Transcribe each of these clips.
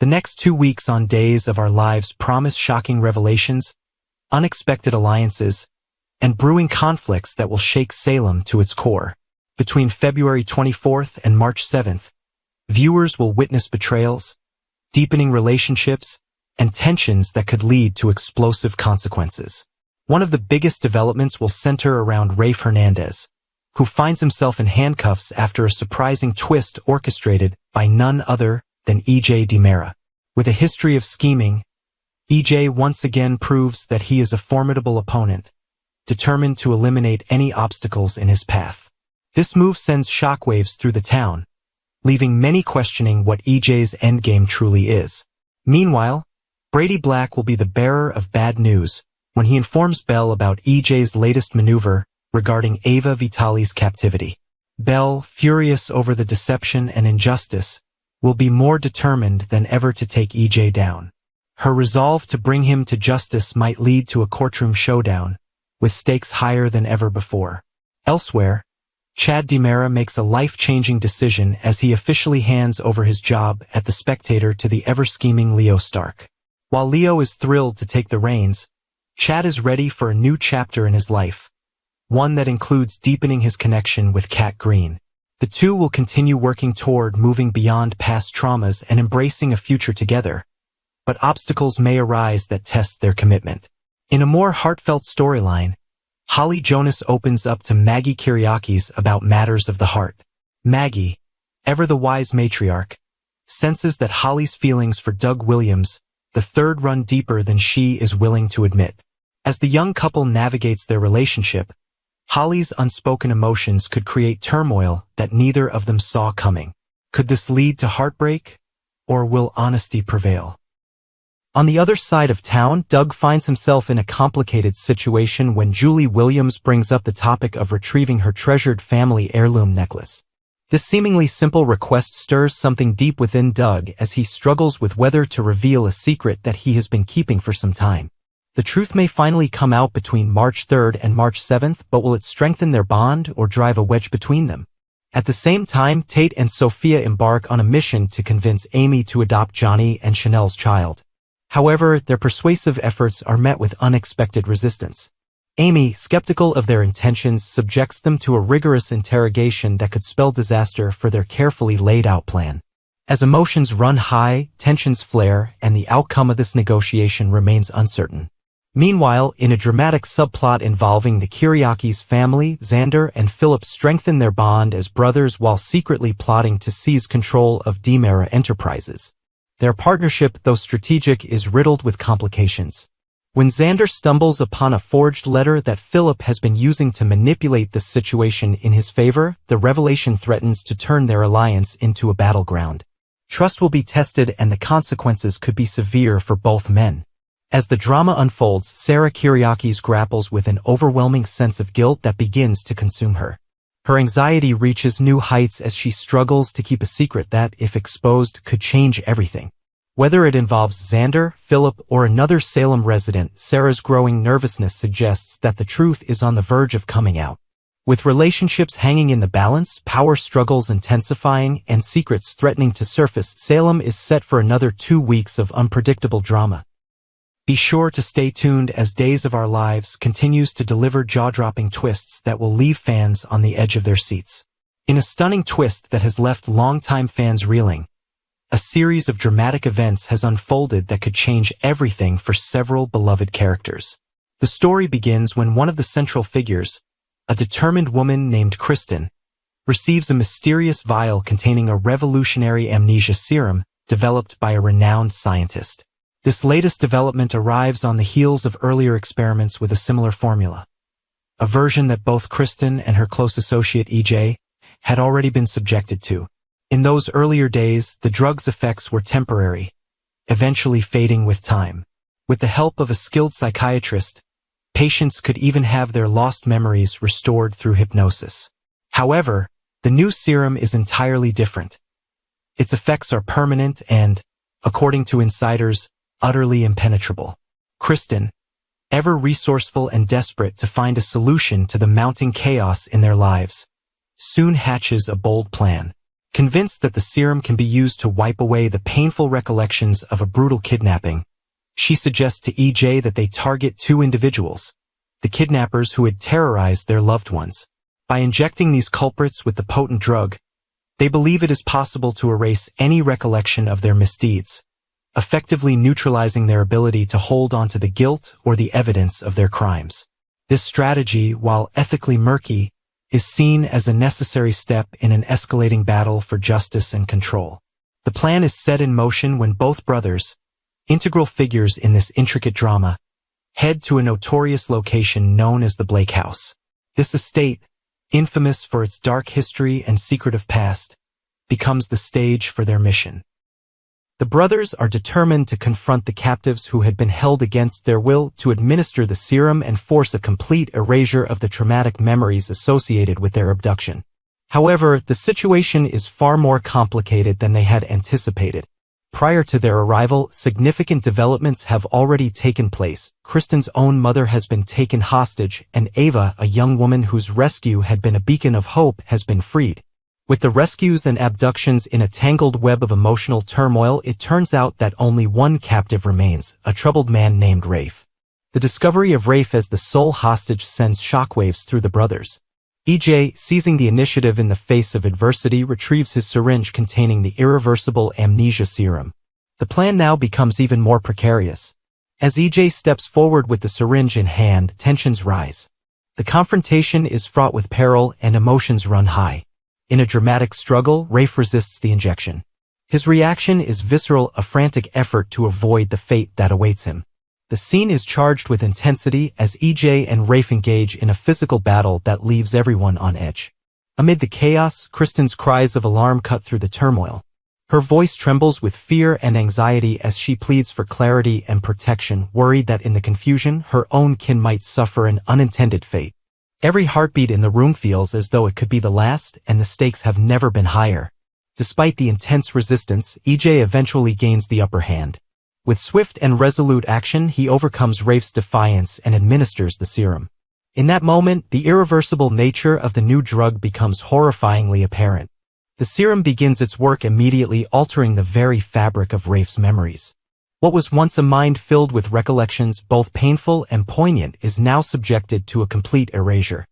The next 2 weeks on Days of Our Lives promise shocking revelations, unexpected alliances, and brewing conflicts that will shake Salem to its core. Between February 24th and March 7th, viewers will witness betrayals, deepening relationships, and tensions that could lead to explosive consequences. One of the biggest developments will center around Rafe Hernandez, who finds himself in handcuffs after a surprising twist orchestrated by none other than E.J. DiMera. With a history of scheming, E.J. once again proves that he is a formidable opponent, determined to eliminate any obstacles in his path. This move sends shockwaves through the town, leaving many questioning what E.J.'s endgame truly is. Meanwhile, Brady Black will be the bearer of bad news when he informs Belle about E.J.'s latest maneuver regarding Ava Vitali's captivity. Belle, furious over the deception and injustice, will be more determined than ever to take E.J. down. Her resolve to bring him to justice might lead to a courtroom showdown, with stakes higher than ever before. Elsewhere, Chad DiMera makes a life-changing decision as he officially hands over his job at The Spectator to the ever-scheming Leo Stark. While Leo is thrilled to take the reins, Chad is ready for a new chapter in his life, one that includes deepening his connection with Kat Green. The two will continue working toward moving beyond past traumas and embracing a future together, but obstacles may arise that test their commitment. In a more heartfelt storyline, Holly Jonas opens up to Maggie Kyriakis about matters of the heart. Maggie, ever the wise matriarch, senses that Holly's feelings for Doug Williams, the third, run deeper than she is willing to admit. As the young couple navigates their relationship, Holly's unspoken emotions could create turmoil that neither of them saw coming. Could this lead to heartbreak, or will honesty prevail? On the other side of town, Doug finds himself in a complicated situation when Julie Williams brings up the topic of retrieving her treasured family heirloom necklace. This seemingly simple request stirs something deep within Doug as he struggles with whether to reveal a secret that he has been keeping for some time. The truth may finally come out between March 3rd and March 7th, but will it strengthen their bond or drive a wedge between them? At the same time, Tate and Sophia embark on a mission to convince Amy to adopt Johnny and Chanel's child. However, their persuasive efforts are met with unexpected resistance. Amy, skeptical of their intentions, subjects them to a rigorous interrogation that could spell disaster for their carefully laid-out plan. As emotions run high, tensions flare, and the outcome of this negotiation remains uncertain. Meanwhile, in a dramatic subplot involving the Kyriakis family, Xander and Philip strengthen their bond as brothers while secretly plotting to seize control of DiMera Enterprises. Their partnership, though strategic, is riddled with complications. When Xander stumbles upon a forged letter that Philip has been using to manipulate the situation in his favor, the revelation threatens to turn their alliance into a battleground. Trust will be tested and the consequences could be severe for both men. As the drama unfolds, Sarah Kyriakis grapples with an overwhelming sense of guilt that begins to consume her. Her anxiety reaches new heights as she struggles to keep a secret that, if exposed, could change everything. Whether it involves Xander, Philip, or another Salem resident, Sarah's growing nervousness suggests that the truth is on the verge of coming out. With relationships hanging in the balance, power struggles intensifying, and secrets threatening to surface, Salem is set for another 2 weeks of unpredictable drama. Be sure to stay tuned as Days of Our Lives continues to deliver jaw-dropping twists that will leave fans on the edge of their seats. In a stunning twist that has left longtime fans reeling, a series of dramatic events has unfolded that could change everything for several beloved characters. The story begins when one of the central figures, a determined woman named Kristen, receives a mysterious vial containing a revolutionary amnesia serum developed by a renowned scientist. This latest development arrives on the heels of earlier experiments with a similar formula, a version that both Kristen and her close associate EJ had already been subjected to. In those earlier days, the drug's effects were temporary, eventually fading with time. With the help of a skilled psychiatrist, patients could even have their lost memories restored through hypnosis. However, the new serum is entirely different. Its effects are permanent and, according to insiders, utterly impenetrable. Kristen, ever resourceful and desperate to find a solution to the mounting chaos in their lives, soon hatches a bold plan. Convinced that the serum can be used to wipe away the painful recollections of a brutal kidnapping, she suggests to EJ that they target two individuals, the kidnappers who had terrorized their loved ones. By injecting these culprits with the potent drug, they believe it is possible to erase any recollection of their misdeeds, effectively neutralizing their ability to hold onto the guilt or the evidence of their crimes. This strategy, while ethically murky, is seen as a necessary step in an escalating battle for justice and control. The plan is set in motion when both brothers, integral figures in this intricate drama, head to a notorious location known as the Blake House. This estate, infamous for its dark history and secretive past, becomes the stage for their mission. The brothers are determined to confront the captives who had been held against their will, to administer the serum and force a complete erasure of the traumatic memories associated with their abduction. However, the situation is far more complicated than they had anticipated. Prior to their arrival, significant developments have already taken place. Kristen's own mother has been taken hostage, and Ava, a young woman whose rescue had been a beacon of hope, has been freed. With the rescues and abductions in a tangled web of emotional turmoil, it turns out that only one captive remains, a troubled man named Rafe. The discovery of Rafe as the sole hostage sends shockwaves through the brothers. EJ, seizing the initiative in the face of adversity, retrieves his syringe containing the irreversible amnesia serum. The plan now becomes even more precarious. As EJ steps forward with the syringe in hand, tensions rise. The confrontation is fraught with peril and emotions run high. In a dramatic struggle, Rafe resists the injection. His reaction is visceral, a frantic effort to avoid the fate that awaits him. The scene is charged with intensity as EJ and Rafe engage in a physical battle that leaves everyone on edge. Amid the chaos, Kristen's cries of alarm cut through the turmoil. Her voice trembles with fear and anxiety as she pleads for clarity and protection, worried that in the confusion, her own kin might suffer an unintended fate. Every heartbeat in the room feels as though it could be the last, and the stakes have never been higher. Despite the intense resistance, EJ eventually gains the upper hand. With swift and resolute action, he overcomes Rafe's defiance and administers the serum. In that moment, the irreversible nature of the new drug becomes horrifyingly apparent. The serum begins its work immediately, altering the very fabric of Rafe's memories. What was once a mind filled with recollections, both painful and poignant, is now subjected to a complete erasure.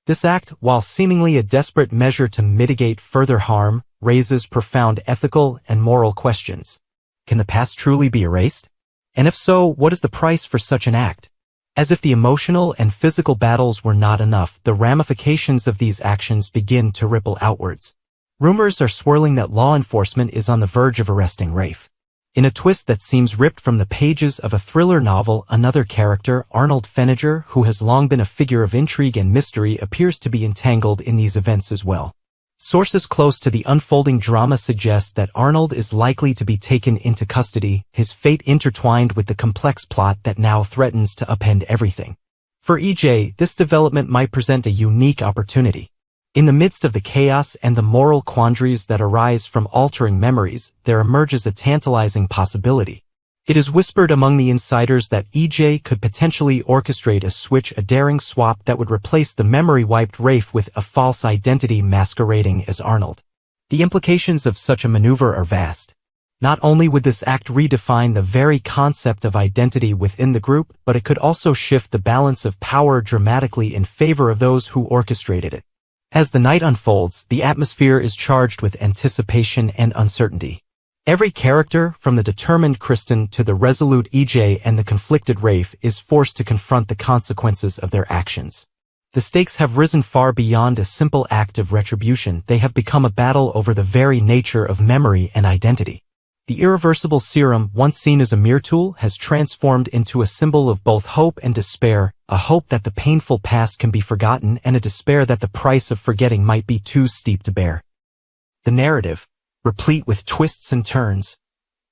This act, while seemingly a desperate measure to mitigate further harm, raises profound ethical and moral questions. Can the past truly be erased? And if so, what is the price for such an act? As if the emotional and physical battles were not enough, the ramifications of these actions begin to ripple outwards. Rumors are swirling that law enforcement is on the verge of arresting Rafe. In a twist that seems ripped from the pages of a thriller novel, another character, Arnold Feniger, who has long been a figure of intrigue and mystery, appears to be entangled in these events as well. Sources close to the unfolding drama suggest that Arnold is likely to be taken into custody, his fate intertwined with the complex plot that now threatens to upend everything. For EJ, this development might present a unique opportunity. In the midst of the chaos and the moral quandaries that arise from altering memories, there emerges a tantalizing possibility. It is whispered among the insiders that EJ could potentially orchestrate a daring swap that would replace the memory-wiped Rafe with a false identity masquerading as Arnold. The implications of such a maneuver are vast. Not only would this act redefine the very concept of identity within the group, but it could also shift the balance of power dramatically in favor of those who orchestrated it. As the night unfolds, the atmosphere is charged with anticipation and uncertainty. Every character, from the determined Kristen to the resolute EJ and the conflicted Rafe, is forced to confront the consequences of their actions. The stakes have risen far beyond a simple act of retribution. They have become a battle over the very nature of memory and identity. The irreversible serum, once seen as a mere tool, has transformed into a symbol of both hope and despair, a hope that the painful past can be forgotten and a despair that the price of forgetting might be too steep to bear. The narrative, replete with twists and turns,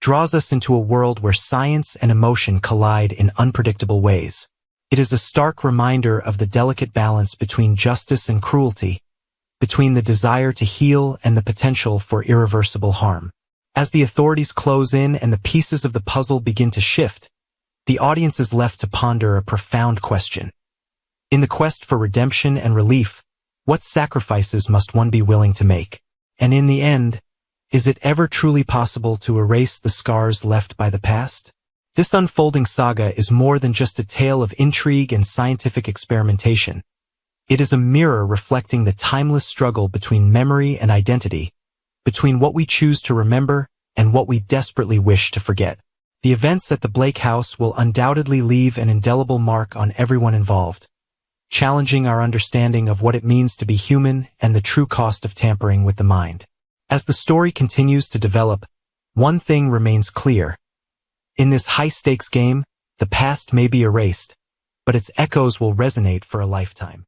draws us into a world where science and emotion collide in unpredictable ways. It is a stark reminder of the delicate balance between justice and cruelty, between the desire to heal and the potential for irreversible harm. As the authorities close in and the pieces of the puzzle begin to shift, the audience is left to ponder a profound question. In the quest for redemption and relief, what sacrifices must one be willing to make? And in the end, is it ever truly possible to erase the scars left by the past? This unfolding saga is more than just a tale of intrigue and scientific experimentation. It is a mirror reflecting the timeless struggle between memory and identity, between what we choose to remember and what we desperately wish to forget. The events at the Blake house will undoubtedly leave an indelible mark on everyone involved, challenging our understanding of what it means to be human and the true cost of tampering with the mind. As the story continues to develop, one thing remains clear. In this high-stakes game, the past may be erased, but its echoes will resonate for a lifetime.